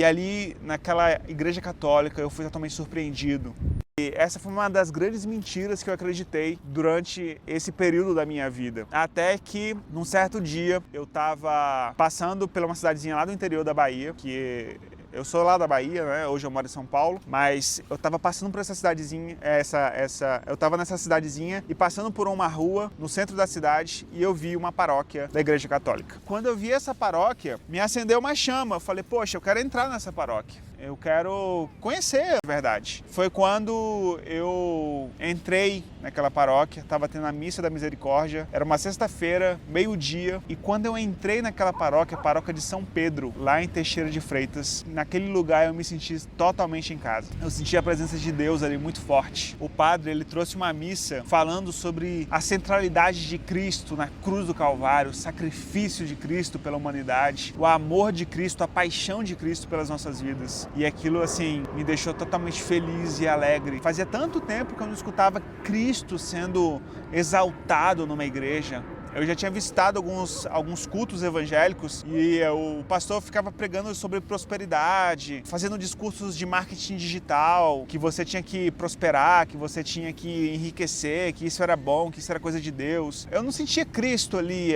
E ali, naquela igreja católica, eu fui totalmente surpreendido. E essa foi uma das grandes mentiras que eu acreditei durante esse período da minha vida. Até que, num certo dia, eu estava passando por uma cidadezinha lá do interior da Bahia, que eu sou lá da Bahia, né? Hoje eu moro em São Paulo, mas eu tava passando por essa cidadezinha, eu tava nessa cidadezinha e passando por uma rua no centro da cidade e eu vi uma paróquia da Igreja Católica. Quando eu vi essa paróquia, me acendeu uma chama. Eu falei, poxa, eu quero entrar nessa paróquia. Eu quero conhecer a verdade. Foi quando eu entrei naquela paróquia, estava tendo a missa da misericórdia, era uma sexta-feira, meio-dia, e quando eu entrei naquela paróquia, a paróquia de São Pedro, lá em Teixeira de Freitas, naquele lugar eu me senti totalmente em casa. Eu senti a presença de Deus ali muito forte. O padre, ele trouxe uma missa falando sobre a centralidade de Cristo na cruz do Calvário, o sacrifício de Cristo pela humanidade, o amor de Cristo, a paixão de Cristo pelas nossas vidas. E aquilo, assim, me deixou totalmente feliz e alegre. Fazia tanto tempo que eu não escutava Cristo sendo exaltado numa igreja. Eu já tinha visitado alguns cultos evangélicos e o pastor ficava pregando sobre prosperidade, fazendo discursos de marketing digital, que você tinha que prosperar, que você tinha que enriquecer, que isso era bom, que isso era coisa de Deus. Eu não sentia Cristo ali,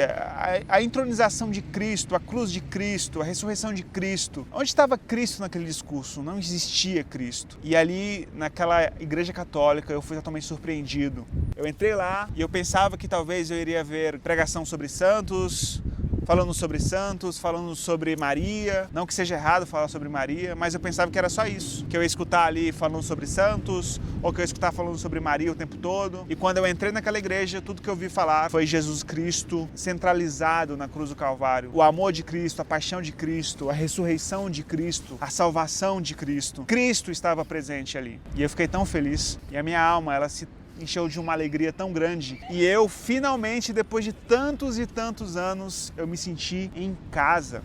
a entronização de Cristo, a cruz de Cristo, a ressurreição de Cristo. Onde estava Cristo naquele discurso? Não existia Cristo. E ali, naquela igreja católica, eu fui totalmente surpreendido. Eu entrei lá e eu pensava que talvez eu iria ver pregação sobre santos, falando sobre Maria. Não que seja errado falar sobre Maria, mas eu pensava que era só isso. Que eu ia escutar ali falando sobre santos, ou que eu ia escutar falando sobre Maria o tempo todo. E quando eu entrei naquela igreja, tudo que eu vi falar foi Jesus Cristo centralizado na cruz do Calvário. O amor de Cristo, a paixão de Cristo, a ressurreição de Cristo, a salvação de Cristo. Cristo estava presente ali. E eu fiquei tão feliz. E a minha alma, ela se encheu de uma alegria tão grande. E eu, finalmente, depois de tantos e tantos anos, eu me senti em casa.